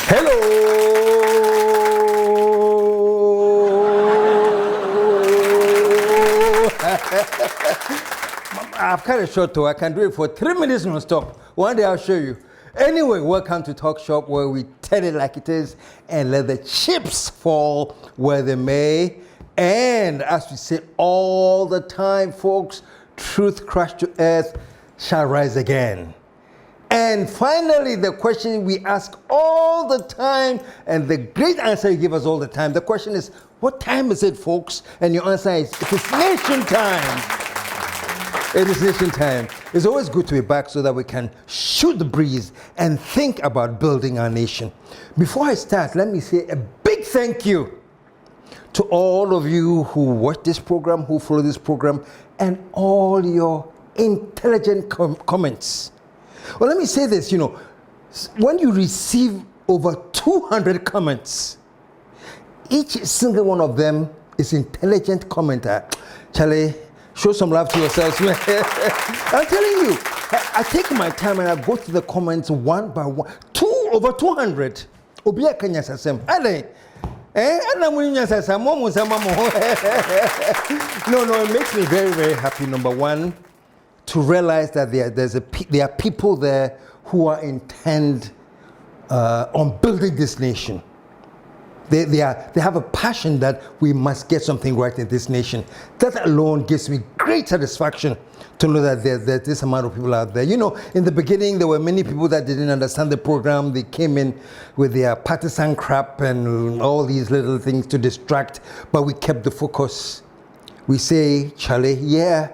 Hello. I've cut it short too. I can do it for 3 minutes non-stop. One day I'll show you. Anyway, welcome to TalkShop, where we tell it like it is and let the chips fall where they may. And as we say all the time, folks, truth crushed to earth shall rise again. And finally, the question we ask all the time, and the great answer you give us all the time, the question is, what time is it, folks? And your answer is, it is nation time. It is nation time. It's always good to be back so that we can shoot the breeze and think about building our nation. Before I start, let me say a big thank you to all of you who watch this program, who follow this program, and all your intelligent comments. Well, let me say this, when you receive over 200 comments, each single one of them is intelligent commenter. Charlie, show some love to yourselves. I'm telling you, I take my time and I go through the comments one by one. Over 200. Obia Kenya Sasem. No, it makes me very, very happy, number one, to realize that there are people there who are intent on building this nation. They have a passion that we must get something right in this nation. That alone gives me great satisfaction to know that there's this amount of people out there. In the beginning, there were many people that didn't understand the program. They came in with their partisan crap and all these little things to distract, but we kept the focus. We say, Charlie, yeah,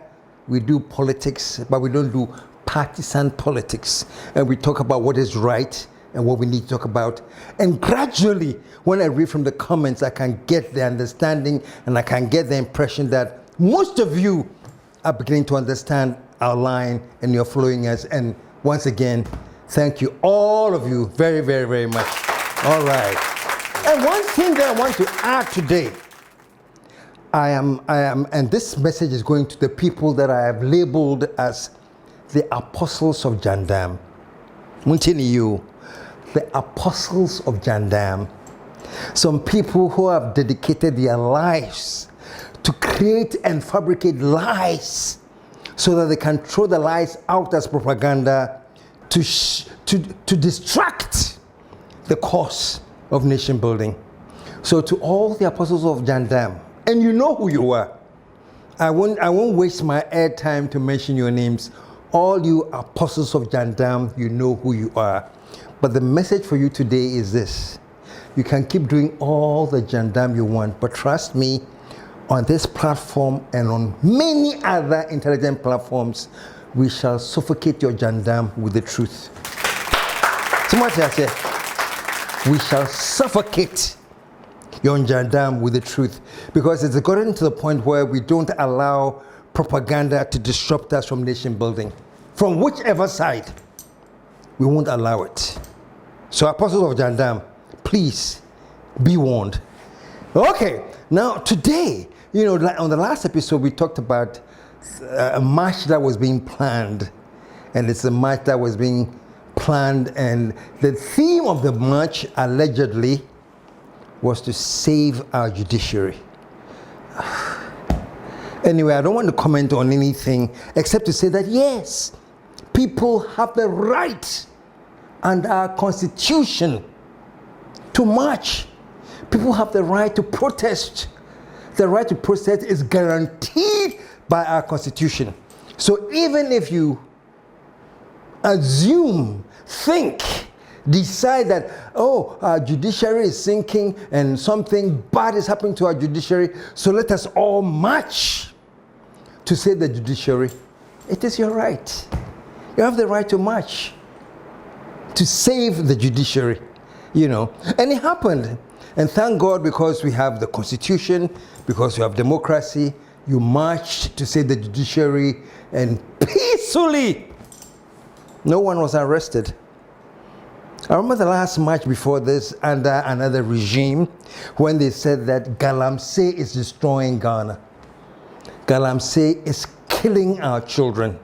we do politics, but we don't do partisan politics. And we talk about what is right and what we need to talk about. And gradually, when I read from the comments, I can get the understanding and I can get the impression that most of you are beginning to understand our line and you're following us. And once again, thank you, all of you, very, very, very much. All right. And one thing that I want to add today, I am, and this message is going to the people that I have labeled as the apostles of JANDAM. You, the apostles of JANDAM. Some people who have dedicated their lives to create and fabricate lies so that they can throw the lies out as propaganda to distract the cause of nation building. So to all the apostles of JANDAM, and you know who you are. I won't waste my airtime to mention your names. All you apostles of JANDAM, you know who you are. But the message for you today is this. You can keep doing all the JANDAM you want, but trust me, on this platform and on many other intelligent platforms, we shall suffocate your JANDAM with the truth. Somebody said, we shall suffocate your JANDAM with the truth, because it's gotten to the point where we don't allow propaganda to disrupt us from nation building. From whichever side, we won't allow it. So apostles of JANDAM, please be warned. Okay, now today, on the last episode, we talked about a march that was being planned. And it's a march that was being planned, and the theme of the march, allegedly, was to save our judiciary. Anyway, I don't want to comment on anything except to say that yes, people have the right under our constitution to march. People have the right to protest. The right to protest is guaranteed by our constitution. So even if you decide that, our judiciary is sinking and something bad is happening to our judiciary, so let us all march to save the judiciary. It is your right. You have the right to march to save the judiciary, And it happened. And thank God, because we have the constitution, because we have democracy, you marched to save the judiciary, and peacefully, no one was arrested. I remember the last march before this under another regime when they said that Galamsey is destroying Ghana. Galamsey is killing our children.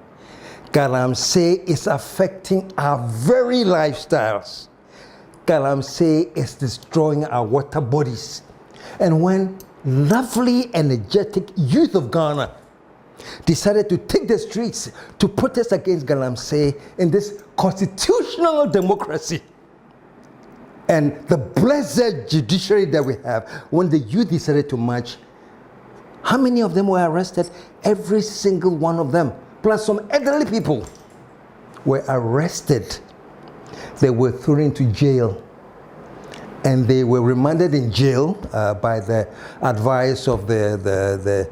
Galamsey is affecting our very lifestyles. Galamsey is destroying our water bodies. And when lovely, energetic youth of Ghana decided to take the streets to protest against Galamsey in this constitutional democracy, and the blessed judiciary that we have, when the youth decided to march, how many of them were arrested? Every single one of them, plus some elderly people, were arrested. They were thrown into jail. And they were remanded in jail by the advice of the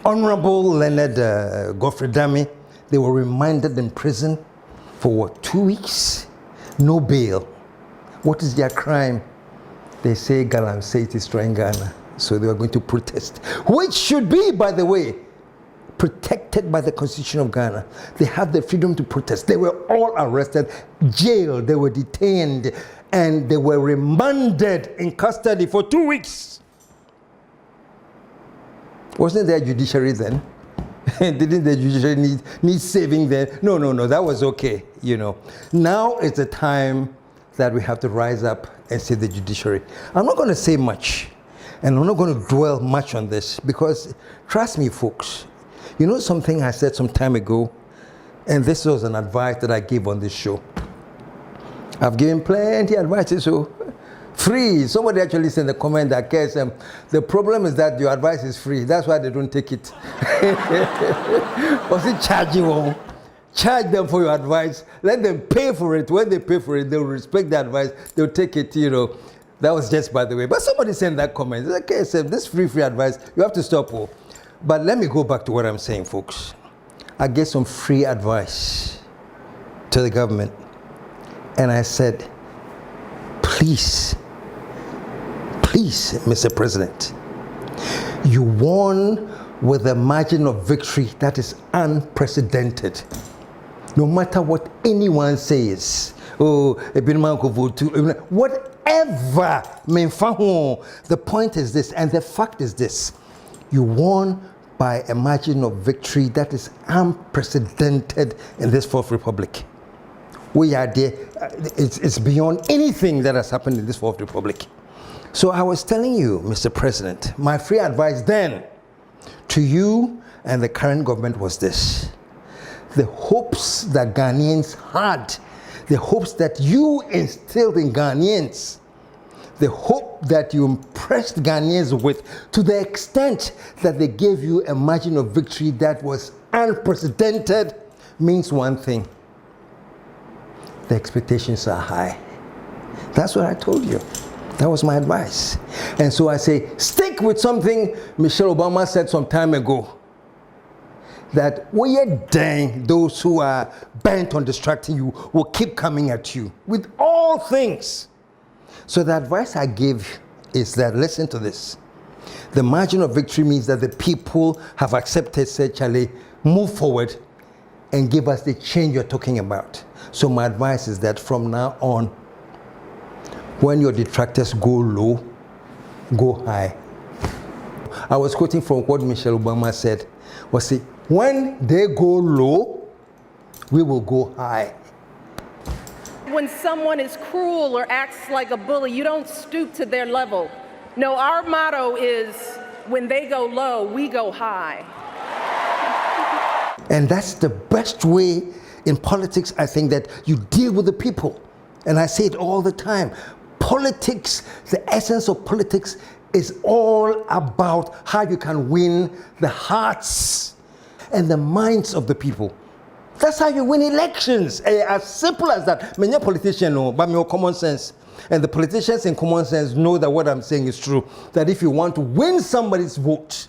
Honorable Leonard Godfrey Dami. They were remanded in prison for what, 2 weeks? No bail. What is their crime? They say Galamsey is destroying Ghana. So they were going to protest, which should be, by the way, protected by the Constitution of Ghana. They have the freedom to protest. They were all arrested, jailed, they were detained, and they were remanded in custody for 2 weeks. Wasn't there a judiciary then? Didn't the judiciary need saving then? No, that was okay, you know. Now is the time that we have to rise up and save the judiciary. I'm not going to say much, and I'm not going to dwell much on this, because trust me, folks, you know something I said some time ago, and this was an advice that I gave on this show. I've given plenty of advice, so free. Somebody actually sent a comment that KSM, the problem is that your advice is free. That's why they don't take it. Was it charging you? Charge them for your advice. Let them pay for it. When they pay for it, they'll respect the advice. They'll take it, you know. That was just by the way. But somebody sent that comment. It's like, KSM, this free advice, you have to stop. Oh. But let me go back to what I'm saying, folks. I gave some free advice to the government. And I said, please, Mr. President, you won with a margin of victory that is unprecedented. No matter what anyone says, whatever, the point is this, and the fact is this: you won by a margin of victory that is unprecedented in this Fourth Republic. We are there. It's beyond anything that has happened in this Fourth Republic. So I was telling you, Mr. President, my free advice then to you and the current government was this: the hopes that Ghanaians had, the hopes that you instilled in Ghanaians, the hope that you impressed Ghanaians with, to the extent that they gave you a margin of victory that was unprecedented, means one thing: the expectations are high. That's what I told you. That was my advice. And so I say, stick with something Michelle Obama said some time ago, that when you're dang, those who are bent on distracting you will keep coming at you with all things. So the advice I give is that, listen to this: the margin of victory means that the people have accepted, said, Charlie, move forward and give us the change you're talking about. So my advice is that from now on, when your detractors go low, go high. I was quoting from what Michelle Obama said, was say, when they go low, we will go high. When someone is cruel or acts like a bully, you don't stoop to their level. No, our motto is, when they go low, we go high. And that's the best way in politics, I think, that you deal with the people. And I say it all the time. Politics, the essence of politics is all about how you can win the hearts and the minds of the people. That's how you win elections. As simple as that. Many politicians know, but more common sense. And the politicians in common sense know that what I'm saying is true. That if you want to win somebody's vote,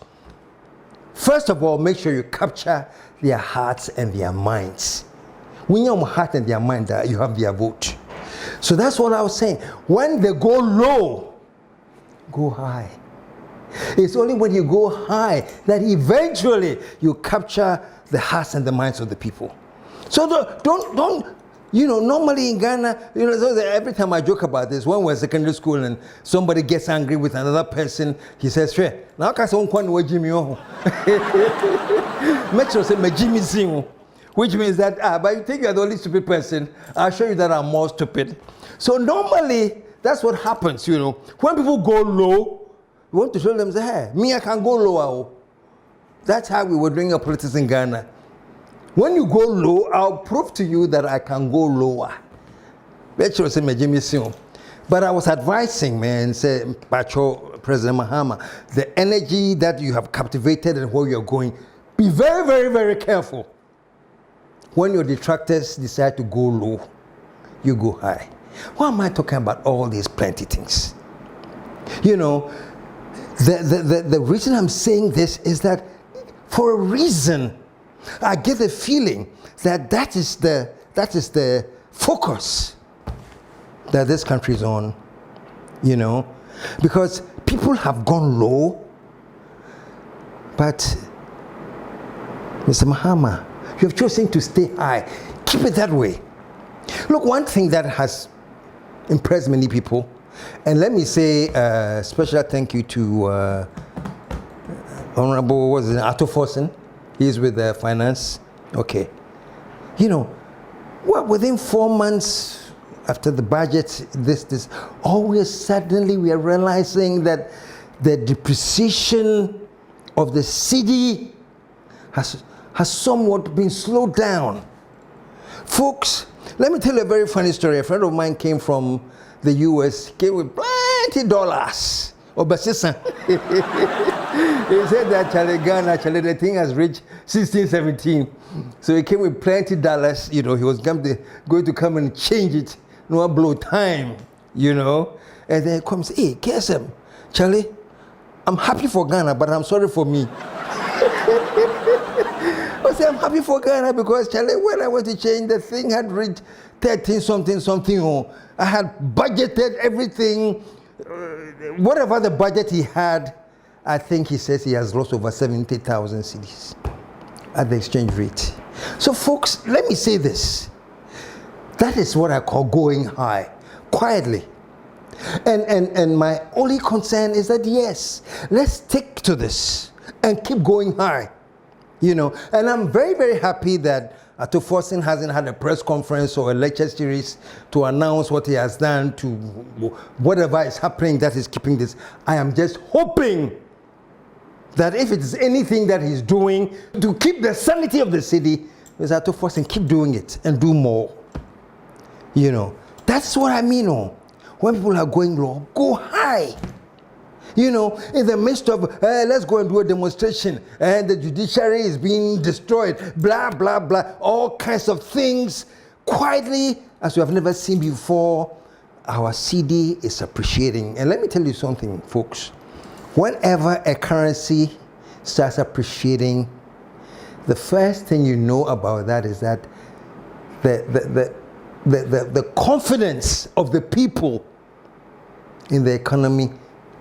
first of all, make sure you capture their hearts and their minds. When you have heart and their mind, you have their vote. So that's what I was saying. When they go low, go high. It's only when you go high that eventually you capture the hearts and the minds of the people. So don't you know, normally in Ghana, you know, every time I joke about this, when we're in secondary school and somebody gets angry with another person, he says, "Sure, now can someone go Jimmy?" Make sure say Jimmy, which means that but you think you're the only stupid person. I'll show you that I'm more stupid. So normally that's what happens, you know. When people go low, we want to show them, say, hey, me, I can go lower. That's how we were doing our politics in Ghana. When you go low, I'll prove to you that I can go lower. But I was advising, man, say, President Mahama, the energy that you have captivated and where you're going, be very, very, very careful. When your detractors decide to go low, you go high. Why am I talking about all these plenty things? You know, the reason I'm saying this is that for a reason, I get the feeling that is the focus that this country is on, you know, because people have gone low, but Mr. Mahama, you have chosen to stay high. Keep it that way. Look, one thing that has impressed many people, and let me say a special thank you to Honorable Atto Forson. He's with finance. Okay. You know, well, within 4 months after the budget, always suddenly we are realizing that the depreciation of the cedi has somewhat been slowed down. Folks, let me tell you a very funny story. A friend of mine came from the US, came with plenty dollars. He said that Ghana, the thing has reached 16, 17. So he came with plenty dollars, you know, he was going to come and change it, no blow time, you know. And then he comes, hey, KSM, Charlie, I'm happy for Ghana, but I'm sorry for me. I said, I'm happy for Ghana because, Charlie, when I went to change, the thing had reached 13 something. Oh, I had budgeted everything. Whatever the budget he had, I think he says he has lost over 70,000 cedis at the exchange rate. So, folks, let me say this. That is what I call going high, quietly. And my only concern is that, yes, let's stick to this and keep going high. You know, and I'm very, very happy that Atto Forson hasn't had a press conference or a lecture series to announce what he has done to whatever is happening that is keeping this. I am just hoping that if it is anything that he's doing to keep the sanity of the city, Mr. Atto Forson keep doing it and do more. You know, that's what I mean. Oh, when people are going low, go high. You know, in the midst of, let's go and do a demonstration, and the judiciary is being destroyed, blah, blah, blah, all kinds of things. Quietly, as we have never seen before, our cedi is appreciating. And let me tell you something, folks. Whenever a currency starts appreciating, the first thing you know about that is that the confidence of the people in the economy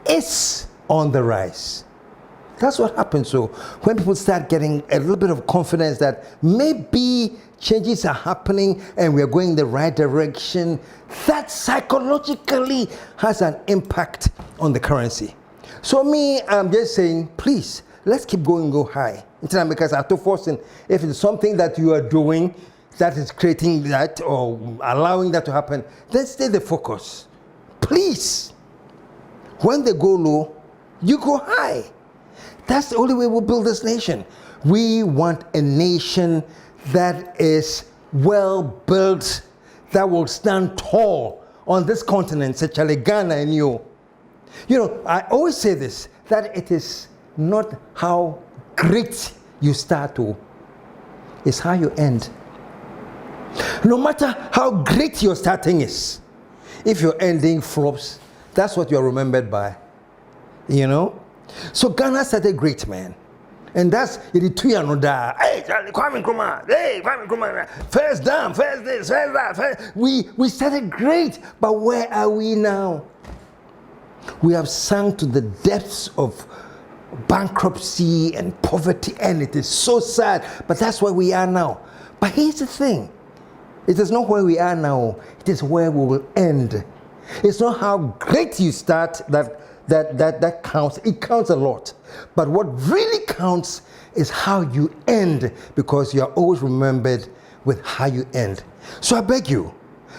is on the rise. That's what happens. So when people start getting a little bit of confidence that maybe changes are happening and we are going in the right direction, that psychologically has an impact on the currency. So me, I'm just saying, please, let's keep going, go high. Because Atto Forson, if it's something that you are doing that is creating that or allowing that to happen, then stay the focus. Please. When they go low, you go high. That's the only way we'll build this nation. We want a nation that is well built, that will stand tall on this continent, such as Ghana and you. You know, I always say this, that it is not how great you start to, it's how you end. No matter how great your starting is, if your ending flops, that's what you're remembered by, you know? So Ghana started great, man. And that's it. Hey, Kwame Nkrumah, hey, Kwame Nkrumah, first down, first this, first that, first. We started great, but where are we now? We have sunk to the depths of bankruptcy and poverty, and it is so sad, but that's where we are now. But here's the thing. It is not where we are now. It is where we will end. It's not how great you start that counts. It counts a lot. But what really counts is how you end, because you are always remembered with how you end. So I beg you,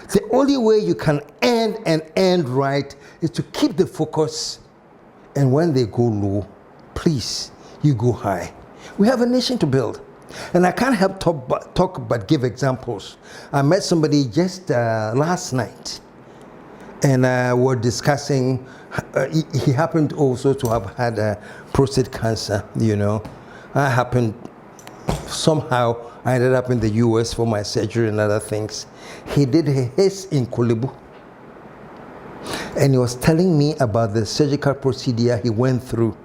The only way you can end right is to keep the focus, and when they go low, please, you go high. We have a nation to build. And I can't help talk but give examples. I met somebody just last night, and we're discussing, he happened also to have had prostate cancer, you know. Somehow I ended up in the US for my surgery and other things. He did his in Kolebu, and he was telling me about the surgical procedure he went through.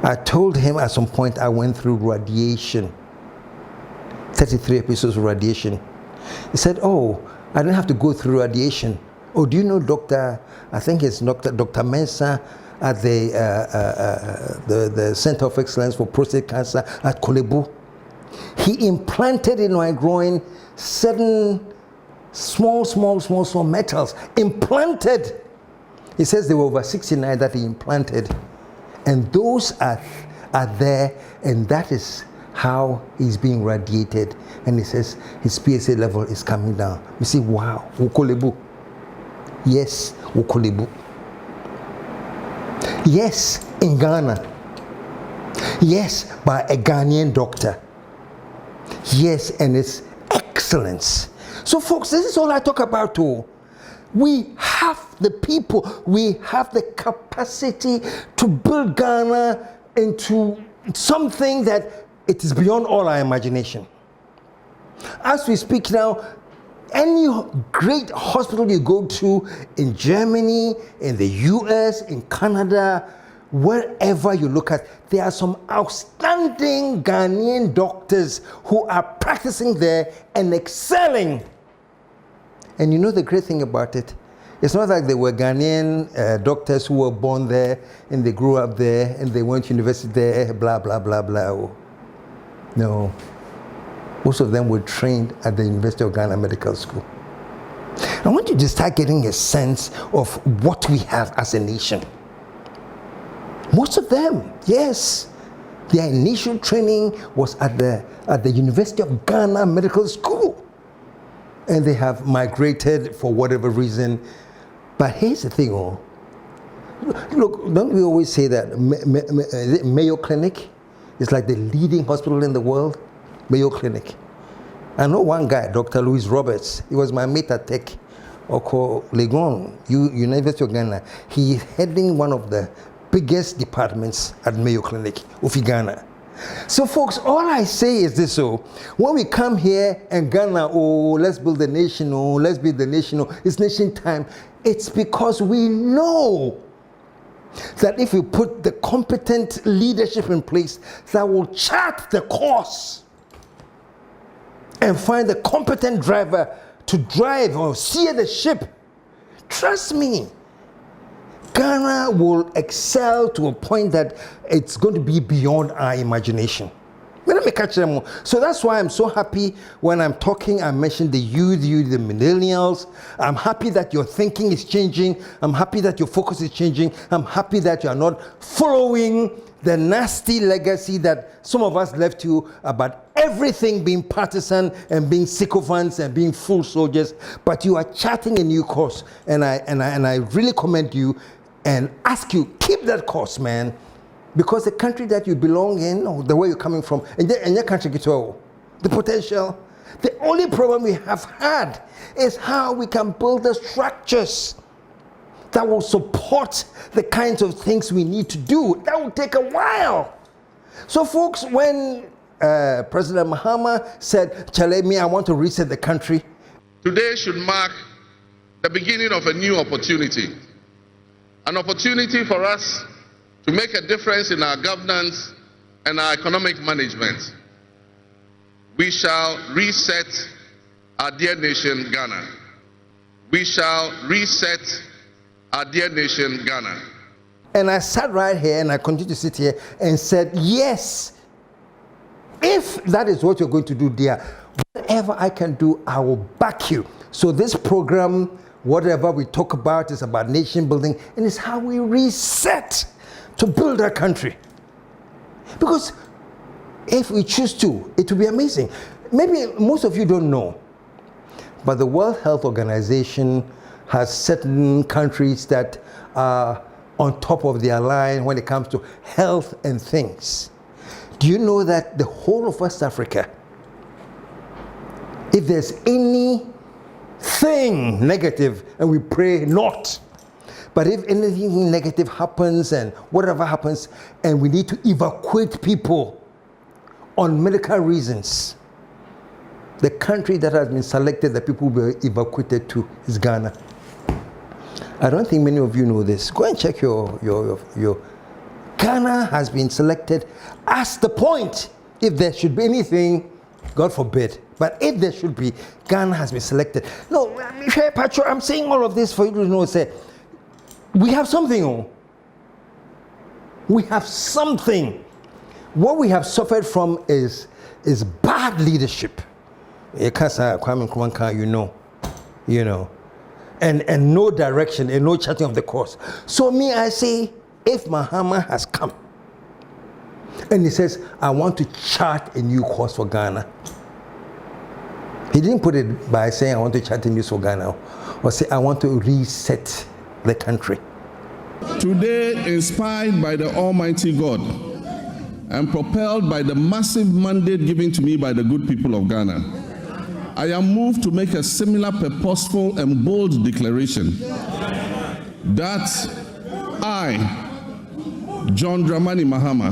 I told him at some point I went through radiation, 33 episodes of radiation. He said, oh, I didn't have to go through radiation. Oh, do you know I think it's Dr. Mensah at the Center of Excellence for Prostate Cancer at Kolebu. He implanted in my groin 7 small metals. Implanted. He says there were over 69 that he implanted. And those are there, and that is how he's being radiated. And he says his PSA level is coming down. You see, wow, Ukolebu. Yes, Ukolebu. Yes, in Ghana. Yes, by a Ghanaian doctor. Yes, and it's excellence. So folks, this is all I talk about too. We have the people, we have the capacity to build Ghana into something that it is beyond all our imagination. As we speak now, any great hospital you go to in Germany, in the US, in Canada, wherever you look at, there are some outstanding Ghanaian doctors who are practicing there and excelling. And you know the great thing about it? It's not like they were Ghanaian doctors who were born there and they grew up there and they went to university there, blah, blah, blah, blah. No. Most of them were trained at the University of Ghana Medical School. I want you to start getting a sense of what we have as a nation. Most of them, yes, their initial training was at the University of Ghana Medical School. And they have migrated for whatever reason. But here's the thing, look, don't we always say that Mayo Clinic is like the leading hospital in the world? Mayo Clinic. I know one guy, Dr. Louis Roberts. He was my mate at Tech, Oko Legon, University of Ghana. He is heading one of the biggest departments at Mayo Clinic of Ghana. So folks, all I say is this, when we come here and Ghana, let's build the nation, let's build the nation, it's nation time. It's because we know that if we put the competent leadership in place that will chart the course and find the competent driver to drive or steer the ship, trust me, Ghana will excel to a point that it's going to be beyond our imagination. Let me catch them. So that's why I'm so happy when I'm talking. I mentioned the youth, the millennials. I'm happy that your thinking is changing. I'm happy that your focus is changing. I'm happy that you are not following the nasty legacy that some of us left you about everything being partisan and being sycophants and being fool soldiers. But you are charting a new course, and I really commend you and ask you, keep that course, man. Because the country that you belong in, or the way you're coming from, and your country, the potential, the only problem we have had is how we can build the structures that will support the kinds of things we need to do. That will take a while. So folks, when President Mahama said, Chalemi, I want to reset the country. Today should mark the beginning of a new opportunity. An opportunity for us to make a difference in our governance and our economic management. We shall reset our dear nation, Ghana. We shall reset our dear nation, Ghana. And I sat right here and I continued to sit here and said, yes, if that is what you're going to do, dear, whatever I can do, I will back you. So this program, whatever we talk about, is about nation building, and it's how we reset to build our country. Because if we choose to, it will be amazing. Maybe most of you don't know, But the World Health Organization has certain countries that are on top of their line when it comes to health and things. Do you know that the whole of West Africa, if there's anything negative, and we pray not, but if anything negative happens and whatever happens, and we need to evacuate people on medical reasons, the country that has been selected that people will be evacuated to is Ghana. I don't think many of you know this. Go and check your Ghana has been selected as the point. If there should be anything, God forbid, but if there should be, Ghana has been selected. No, Patrick, I'm saying all of this for you to know, say, we have something. We have something. What we have suffered from is bad leadership. You know, and no direction and no charting of the course. So me, I say, if Mahama has come and he says, I want to chart a new course for Ghana. He didn't put it by saying, I want to chart a new course for Ghana, or say, I want to reset the country. Today, inspired by the Almighty God and propelled by the massive mandate given to me by the good people of Ghana, I am moved to make a similar purposeful and bold declaration that I, John Dramani Mahama,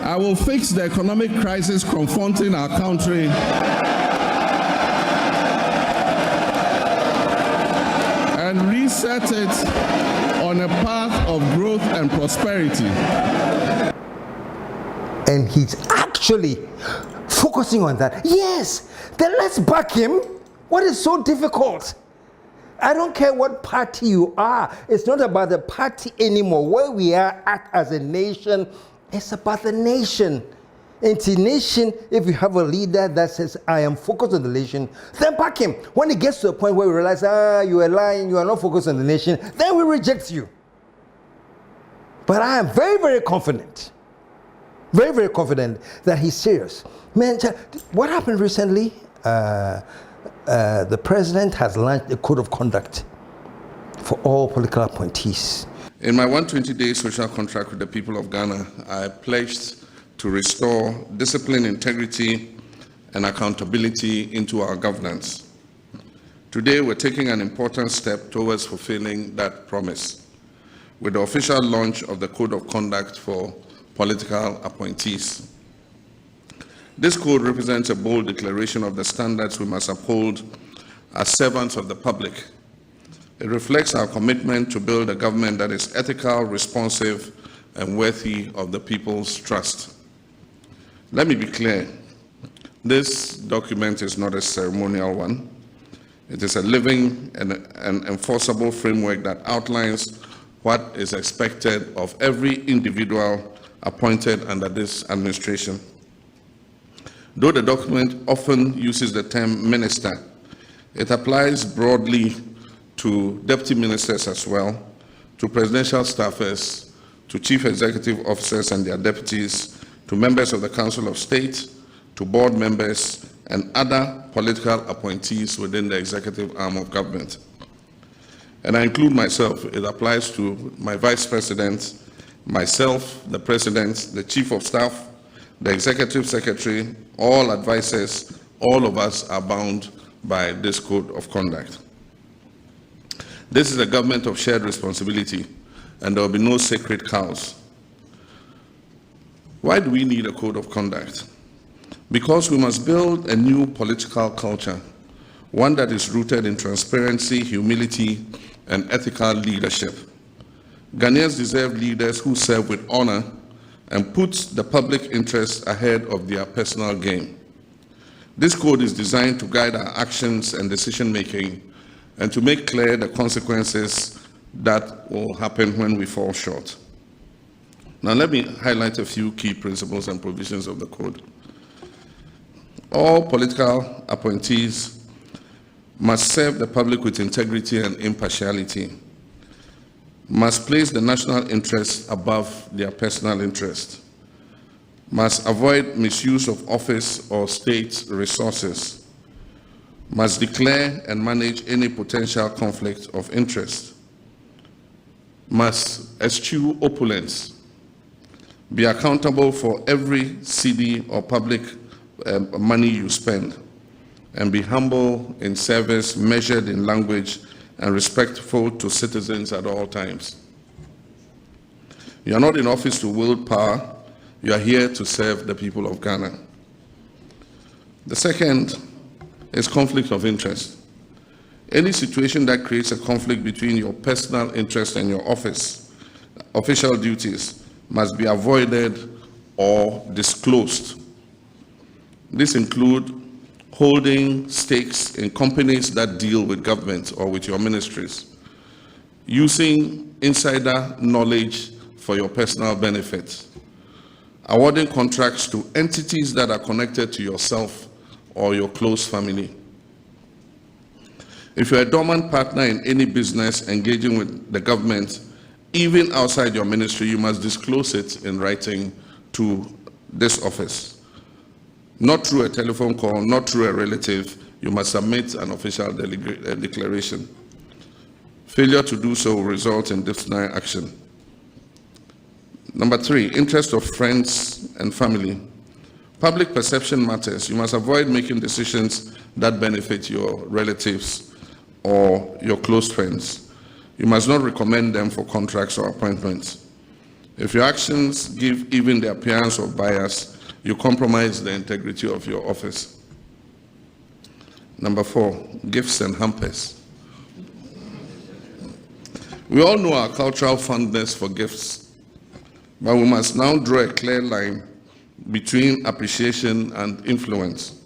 I will fix the economic crisis confronting our country and reset it on a path of growth and prosperity. And he's actually focusing on that. Yes, then let's back him. What is so difficult? I don't care what party you are. It's not about the party anymore. Where we are at as a nation, it's about the nation. And the nation, if you have a leader that says, I am focused on the nation, then back him. When it gets to a point where we realize, you are lying, you are not focused on the nation, then we reject you. But I am very, very confident, very, very confident that he's serious. Man, what happened recently? The president has launched a code of conduct for all political appointees. In my 120-day social contract with the people of Ghana, I pledged to restore discipline, integrity, and accountability into our governance. Today, we're taking an important step towards fulfilling that promise with the official launch of the Code of Conduct for political appointees. This code represents a bold declaration of the standards we must uphold as servants of the public. It reflects our commitment to build a government that is ethical, responsive, and worthy of the people's trust. Let me be clear, this document is not a ceremonial one. It is a living and enforceable framework that outlines what is expected of every individual appointed under this administration. Though the document often uses the term minister, it applies broadly to deputy ministers as well, to presidential staffers, to chief executive officers and their deputies, to members of the Council of State, to board members, and other political appointees within the executive arm of government. And I include myself. It applies to my vice president, myself, the president, the chief of staff, the executive secretary, all advisors. All of us are bound by this code of conduct. This is a government of shared responsibility, and there will be no sacred cows. Why do we need a code of conduct? Because we must build a new political culture, one that is rooted in transparency, humility, and ethical leadership. Ghanaians deserve leaders who serve with honor and put the public interest ahead of their personal gain. This code is designed to guide our actions and decision-making and to make clear the consequences that will happen when we fall short. Now let me highlight a few key principles and provisions of the code. All political appointees must serve the public with integrity and impartiality, must place the national interest above their personal interest, must avoid misuse of office or state resources, must declare and manage any potential conflict of interest, must eschew opulence, be accountable for every cedi or public money you spend, and be humble in service, measured in language, and respectful to citizens at all times. You are not in office to wield power, you are here to serve the people of Ghana. The second is conflict of interest. Any situation that creates a conflict between your personal interest and your official duties must be avoided or disclosed. This includes holding stakes in companies that deal with government or with your ministries, using insider knowledge for your personal benefit, awarding contracts to entities that are connected to yourself or your close family. If you're a dormant partner in any business engaging with the government, even outside your ministry, you must disclose it in writing to this office. Not through a telephone call, not through a relative, you must submit an official declaration. Failure to do so will result in disciplinary action. Number 3, interest of friends and family. Public perception matters. You must avoid making decisions that benefit your relatives or your close friends. You must not recommend them for contracts or appointments. If your actions give even the appearance of bias, you compromise the integrity of your office. Number 4, gifts and hampers. We all know our cultural fondness for gifts, but we must now draw a clear line between appreciation and influence.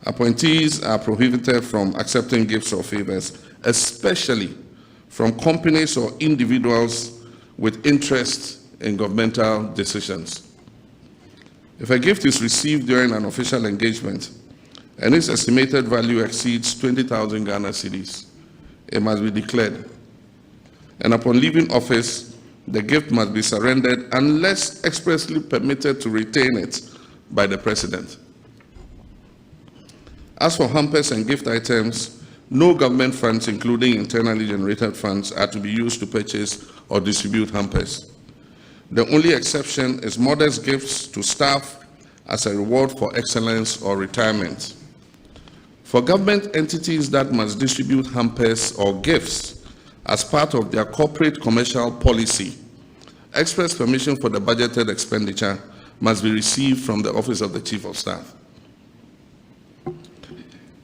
Appointees are prohibited from accepting gifts or favors, especially from companies or individuals with interest in governmental decisions. If a gift is received during an official engagement and its estimated value exceeds 20,000 Ghana cedis, it must be declared. And upon leaving office, the gift must be surrendered unless expressly permitted to retain it by the President. As for hampers and gift items, no government funds, including internally generated funds, are to be used to purchase or distribute hampers. The only exception is modest gifts to staff as a reward for excellence or retirement. For government entities that must distribute hampers or gifts as part of their corporate commercial policy, express permission for the budgeted expenditure must be received from the Office of the Chief of Staff.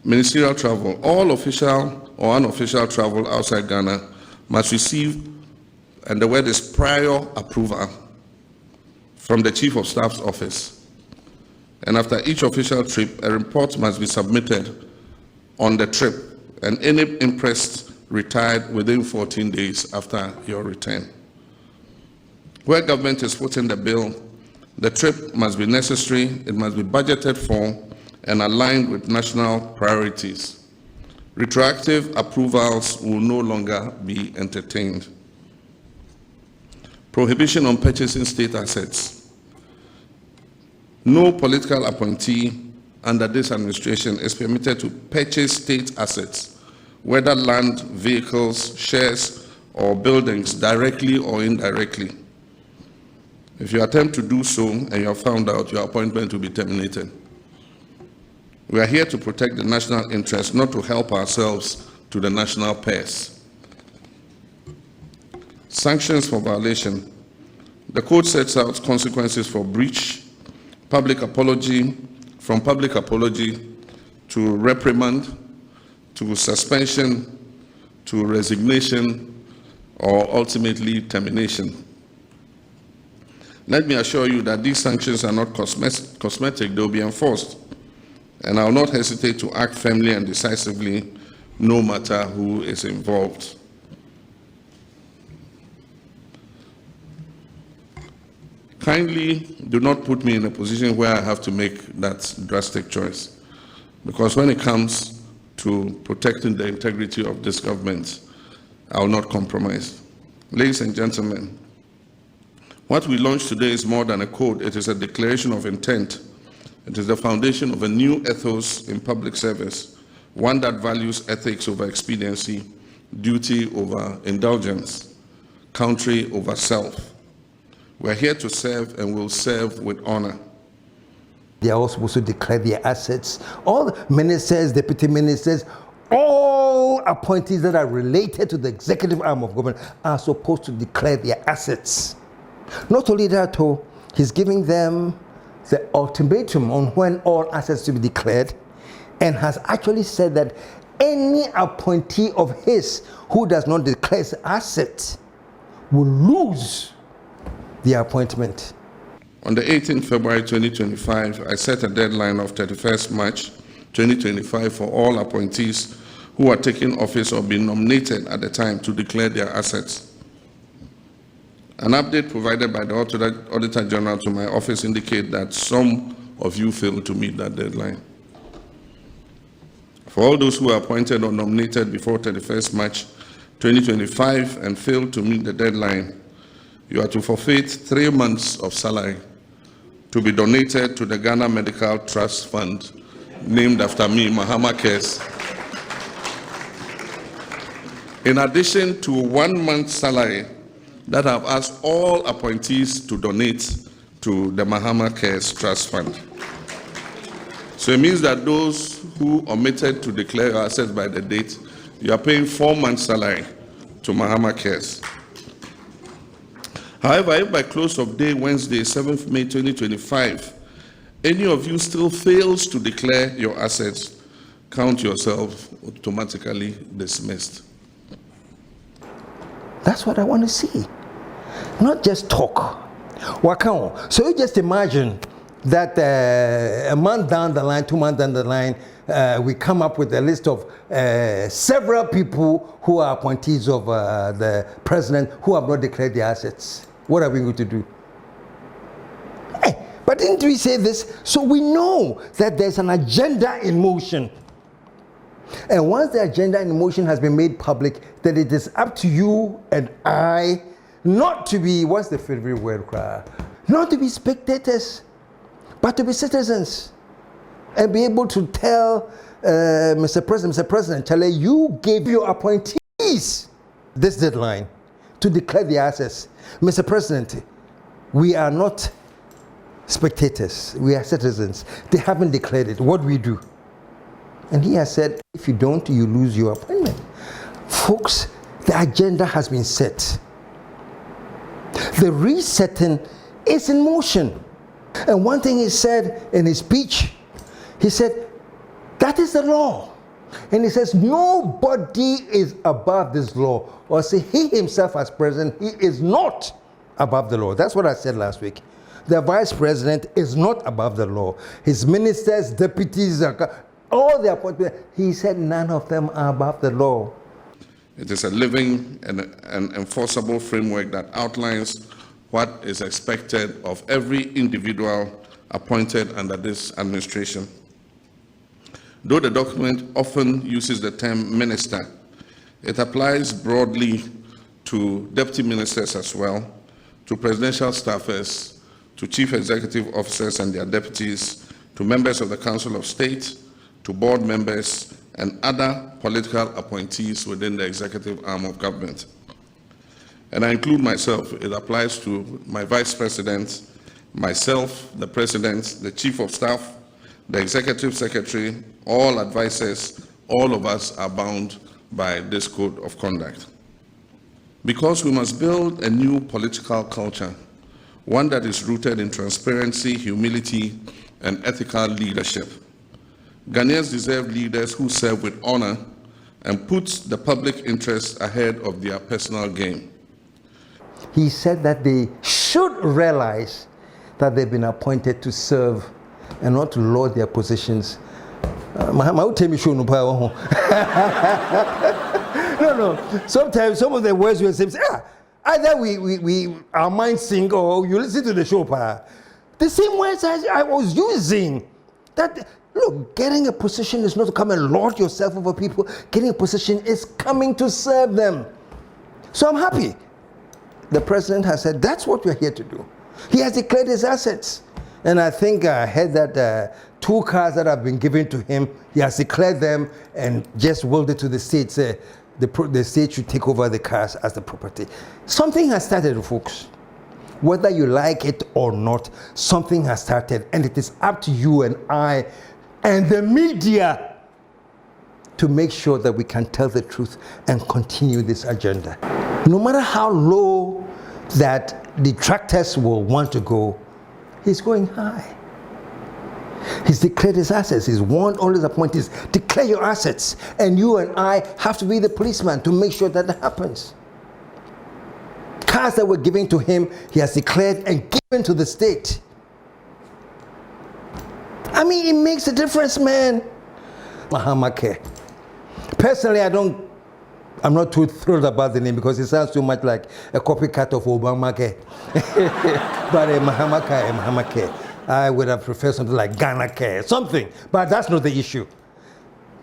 Ministerial travel. All official or unofficial travel outside Ghana must receive, and the word is prior approval, from the Chief of Staff's office. And after each official trip, a report must be submitted on the trip, and any impressed retired within 14 days after your return. Where government is footing the bill, the trip must be necessary, it must be budgeted for, and aligned with national priorities. Retroactive approvals will no longer be entertained. Prohibition on purchasing state assets. No political appointee under this administration is permitted to purchase state assets, whether land, vehicles, shares, or buildings, directly or indirectly. If you attempt to do so and you are found out, your appointment will be terminated. We are here to protect the national interest, not to help ourselves to the national purse. Sanctions for violation. The code sets out consequences for breach, public apology, from public apology to reprimand, to suspension, to resignation, or ultimately termination. Let me assure you that these sanctions are not cosmetic, they will be enforced. And I will not hesitate to act firmly and decisively, no matter who is involved. Kindly do not put me in a position where I have to make that drastic choice. Because when it comes to protecting the integrity of this government, I will not compromise. Ladies and gentlemen, what we launched today is more than a code. It is a declaration of intent. It is the foundation of a new ethos in public service, one that values ethics over expediency, duty over indulgence, country over self. We're here to serve and will serve with honor. They are all supposed to declare their assets. All ministers, deputy ministers, all appointees that are related to the executive arm of government are supposed to declare their assets. Not only that, he's giving them the ultimatum on when all assets to be declared, and has actually said that any appointee of his who does not declare his assets will lose the appointment. On the 18th February 2025, I set a deadline of 31st March 2025 for all appointees who are taking office or being nominated at the time to declare their assets. An update provided by the Auditor General to my office indicates that some of you failed to meet that deadline. For all those who are appointed or nominated before 31st March 2025 and failed to meet the deadline, you are to forfeit 3 months of salary to be donated to the Ghana Medical Trust Fund, named after me, Mahama Cares. In addition to 1 month's salary that I've asked all appointees to donate to the Mahama Cares Trust Fund. So it means that those who omitted to declare assets by the date, you are paying 4 months' salary to Mahama Cares. However, if by close of day Wednesday, 7th May 2025, any of you still fails to declare your assets, count yourself automatically dismissed. That's what I want to see. Not just talk. Wakao. So you just imagine that a month down the line, 2 months down the line, we come up with a list of several people who are appointees of the president who have not declared their assets. What are we going to do? Hey, but didn't we say this? So we know that there's an agenda in motion. And once the agenda in motion has been made public, then it is up to you and I not to be, what's the favorite word? Not to be spectators, but to be citizens. And be able to tell Mr. President, tell you gave your appointees this deadline to declare the assets. Mr. President, we are not spectators, we are citizens. They haven't declared it. What do we do? And he has said, if you don't, you lose your appointment. Folks, the agenda has been set. The resetting is in motion. And one thing he said in his speech, he said, that is the law. And he says, nobody is above this law. Or say, he himself as president, he is not above the law. That's what I said last week. The vice president is not above the law. His ministers, deputies, all the appointments, he said none of them are above the law. It is a living and enforceable framework that outlines what is expected of every individual appointed under this administration. Though the document often uses the term minister, it applies broadly to deputy ministers as well, to presidential staffers, to chief executive officers and their deputies, to members of the Council of State, to board members, and other political appointees within the executive arm of government. And I include myself. It applies to my vice president, myself, the president, the chief of staff, the executive secretary, all advisors. All of us are bound by this code of conduct. Because we must build a new political culture, one that is rooted in transparency, humility, and ethical leadership. Ghanaians deserve leaders who serve with honor and put the public interest ahead of their personal gain. He said that they should realize that they've been appointed to serve and not to lord their positions. No. Sometimes some of the words we say, either we our minds sink or you listen to the show. The same words I was using. That look, getting a position is not to come and lord yourself over people. Getting a position is coming to serve them. So I'm happy. The president has said that's what we're here to do. He has declared his assets. And I think I heard that 2 cars that have been given to him, he has declared them and just willed it to the state. The state should take over the cars as the property. Something has started, folks. Whether you like it or not, something has started, and it is up to you and I and the media to make sure that we can tell the truth and continue this agenda. No matter how low that detractors will want to go, he's going high. He's declared his assets. He's warned all his appointees, declare your assets. And you and I have to be the policeman to make sure that that happens. Cars that were given to him, he has declared and given to the state. I mean, it makes a difference, man. Mahama Care. Personally, I'm not too thrilled about the name because it sounds too much like a copycat of Obamacare. But Mahama Care. I would have preferred something like Ghana Care, something. But that's not the issue.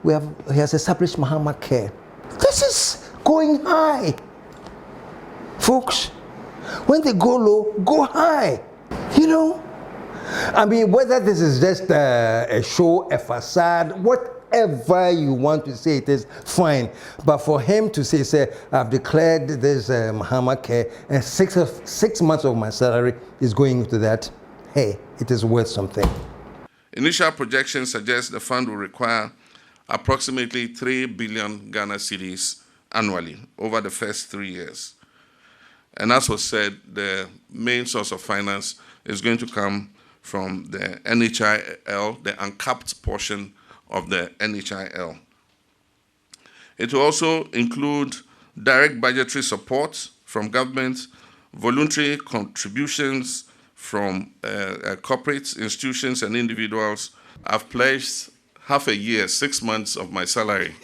He has established Mahama Care. This is going high. Folks, when they go low, go high. You know? I mean, whether this is just a show, a facade, whatever you want to say it is, fine. But for him to say, I've declared this Mahama Care and 6 months of my salary is going into that, hey, it is worth something. Initial projections suggest the fund will require approximately 3 billion Ghana cedis annually over the first 3 years. And as was said, the main source of finance is going to come from the NHIL, the uncapped portion of the NHIL. It will also include direct budgetary support from government, voluntary contributions from corporates, institutions, and individuals. I've pledged half a year, 6 months of my salary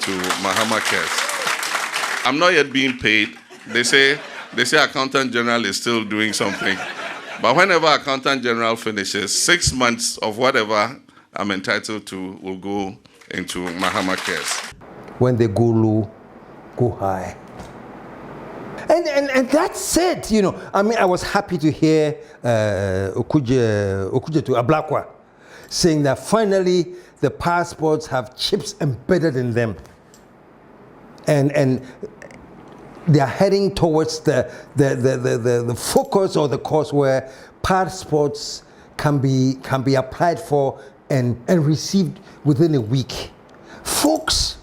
to Mahama Cares. I'm not yet being paid. They say Accountant General is still doing something. But whenever Accountant General finishes, 6 months of whatever I'm entitled to will go into Mahama Cares. When they go low, go high. And that's it, you know. I mean, I was happy to hear Okudzeto Ablakwa saying that finally the passports have chips embedded in them. And they are heading towards the focus or the course where passports can be applied for and received within a week. Folks,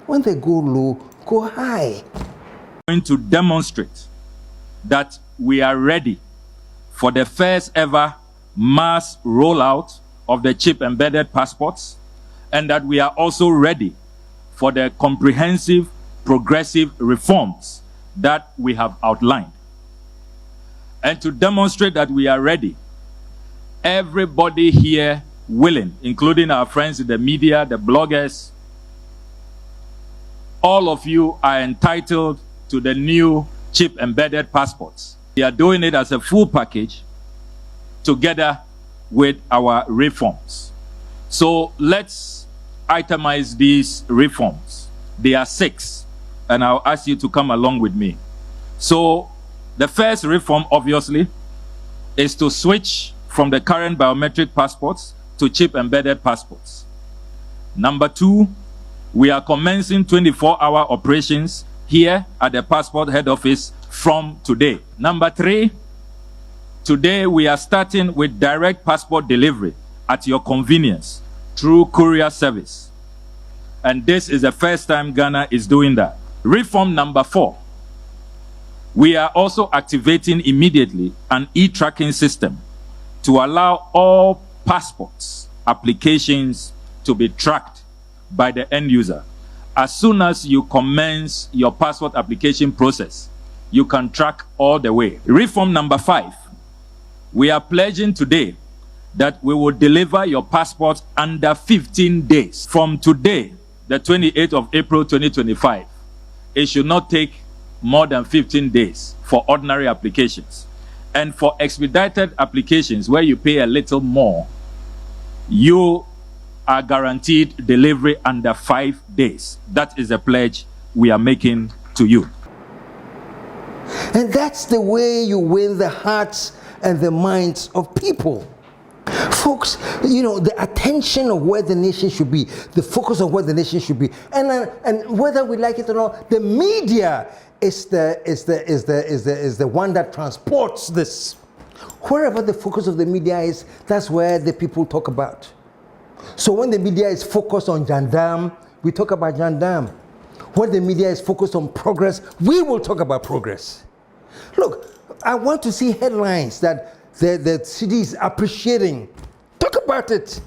when they go low, go high. Going to demonstrate that we are ready for the first ever mass rollout of the chip embedded passports, and that we are also ready for the comprehensive progressive reforms that we have outlined. And to demonstrate that we are ready, everybody here willing, including our friends in the media, the bloggers, all of you are entitled to the new chip embedded passports. We are doing it as a full package together with our reforms. So let's itemize these reforms. There are 6, and I'll ask you to come along with me. So the first reform, obviously, is to switch from the current biometric passports to chip embedded passports. Number 2, we are commencing 24-hour operations here at the passport head office from today. Number 3, today we are starting with direct passport delivery at your convenience through courier service. And this is the first time Ghana is doing that. Reform number 4, we are also activating immediately an e-tracking system to allow all passports applications to be tracked by the end user. As soon as you commence your passport application process, you can track all the way. Reform number 5, we are pledging today that we will deliver your passport under 15 days. From today, the 28th of April 2025, it should not take more than 15 days for ordinary applications. And for expedited applications where you pay a little more, you are guaranteed delivery under 5 days. That is a pledge we are making to you. And that's the way you win the hearts and the minds of people. Folks, you know, the attention of where the nation should be, the focus of where the nation should be, and whether we like it or not, the media is the one that transports this. Wherever the focus of the media is, that's where the people talk about. So when the media is focused on JANDAM, we talk about JANDAM. When the media is focused on progress, we will talk about progress. Look, I want to see headlines that the city is appreciating. Talk about it.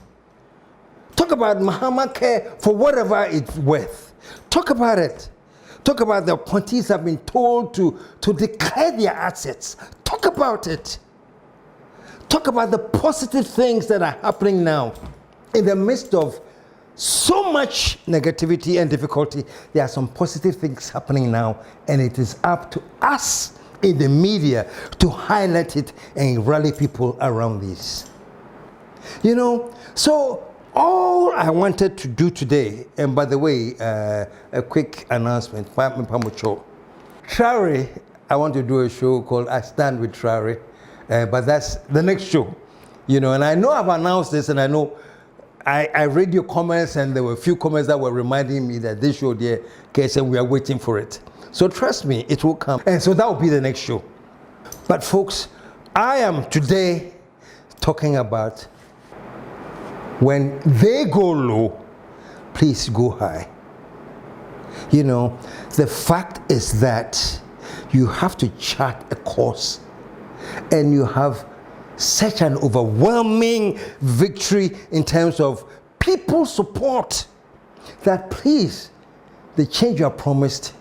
Talk about Mahama Care for whatever it's worth. Talk about it. Talk about the appointees have been told to declare their assets. Talk about it. Talk about the positive things that are happening now. In the midst of so much negativity and difficulty, there are some positive things happening now, and it is up to us in the media to highlight it and rally people around this. You know, so all I wanted to do today, and by the way, a quick announcement, Traore, I want to do a show called I Stand with Traore, but that's the next show, you know, and I know I've announced this, and I know I read your comments, and there were a few comments that were reminding me that this show there, KSM, we are waiting for it. So trust me, it will come. And so that will be the next show. But folks, I am today talking about when they go low, please go high. You know, the fact is that you have to chart a course, and you have such an overwhelming victory in terms of people support that please, the change you are promised,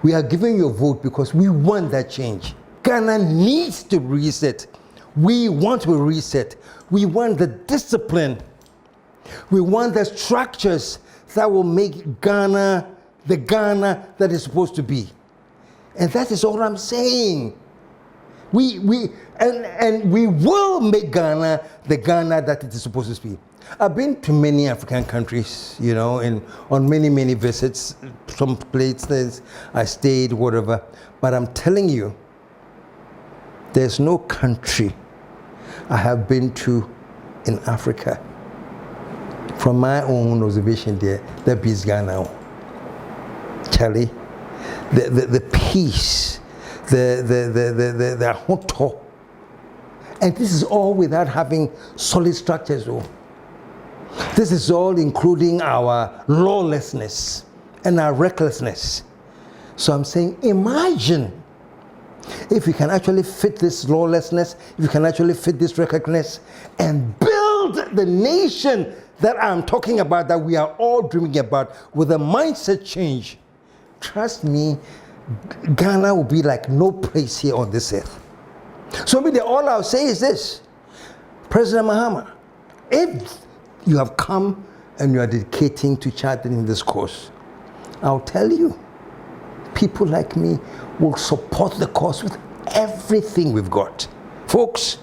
we are giving you a vote because we want that change. Ghana needs to reset. We want to reset. We want the discipline. We want the structures that will make Ghana the Ghana that is supposed to be. And that is all I'm saying. We will make Ghana the Ghana that it is supposed to be. I've been to many African countries, you know, on many visits, some places I stayed, whatever. But I'm telling you, there's no country I have been to in Africa, from my own observation there, that beats Ghana. Charlie, the peace, the hoto. And this is all without having solid structures, though. This is all including our lawlessness and our recklessness. So I'm saying, imagine if we can actually fit this lawlessness, if we can actually fit this recklessness, and build the nation that I'm talking about, that we are all dreaming about, with a mindset change. Trust me, Ghana will be like no place here on this earth. So maybe all I'll say is this: President Mahama, if you have come and you are dedicating to charting this course, I'll tell you, people like me will support the cause with everything we've got. Folks,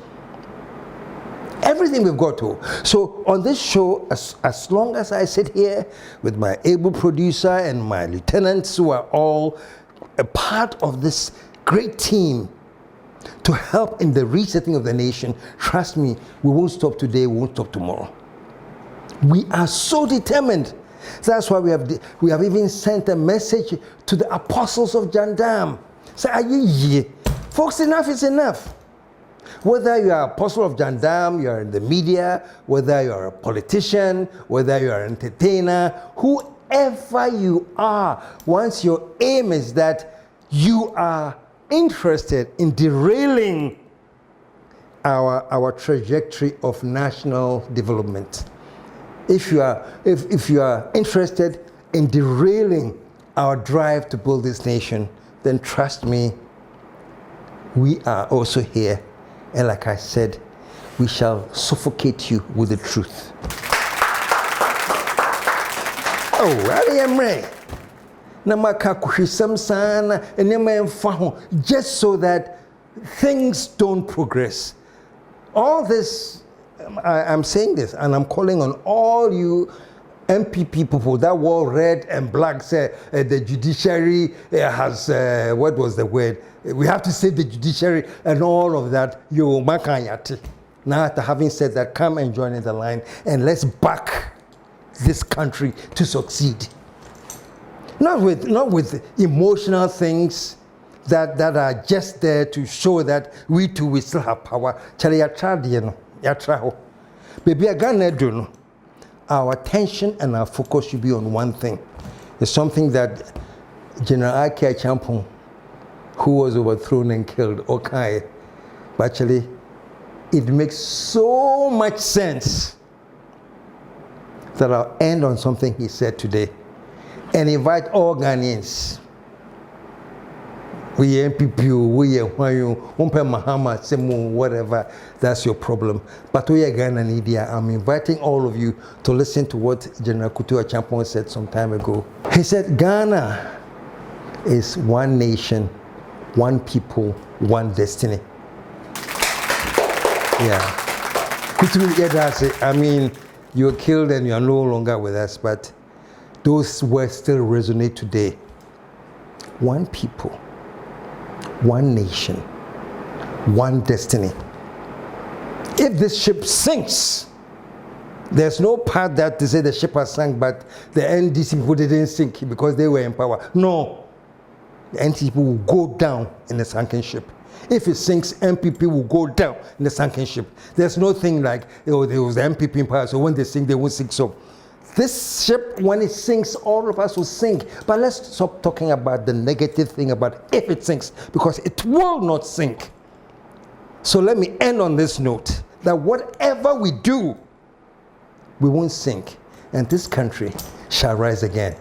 everything we've got to. So on this show, as long as I sit here with my able producer and my lieutenants who are all a part of this great team to help in the resetting of the nation, trust me, we won't stop today, we won't stop tomorrow. We are so determined. That's why we have even sent a message to the apostles of JANDAM. Say, aye, folks, enough is enough. Whether you are apostle of JANDAM, you are in the media, whether you are a politician, whether you are an entertainer, whoever you are, once your aim is that you are interested in derailing our trajectory of national development, if you are interested in derailing our drive to build this nation, then trust me, we are also here. And like I said, we shall suffocate you with the truth. Oh, I am ready. Just so that things don't progress. All this, I'm saying this, and I'm calling on all you MPP people that wore red and black, say the judiciary has, what was the word? We have to save the judiciary and all of that. You makanyati. Now, after having said that, come and join in the line and let's back this country to succeed. Not with emotional things that are just there to show that we too we still have power. Charlie, you tried, you know, you try. Baby, I got no. Our attention and our focus should be on one thing. It's something that General Akia Champon, who was overthrown and killed, okay, but actually, it makes so much sense that I'll end on something he said today and invite all Ghanaians. We MPP, we Prez Mahama, Semu, whatever, that's your problem. But we are Ghana Media. I'm inviting all of you to listen to what General Kutua Champon said some time ago. He said, Ghana is one nation, one people, one destiny. Yeah. Kutua, yeah, that's it. I mean, you were killed and you are no longer with us, but those words still resonate today. One people, one nation, one destiny. If this ship sinks, there's no part that to say the ship has sunk, but the NDC people didn't sink because they were in power. No, the NDC people will go down in the sunken ship. If it sinks, MPP will go down in the sunken ship. There's no thing like, oh, there was the MPP in power, so when they sink, they won't sink. So this ship, when it sinks, all of us will sink. But let's stop talking about the negative thing about if it sinks, because it will not sink. So let me end on this note, that whatever we do, we won't sink, and this country shall rise again.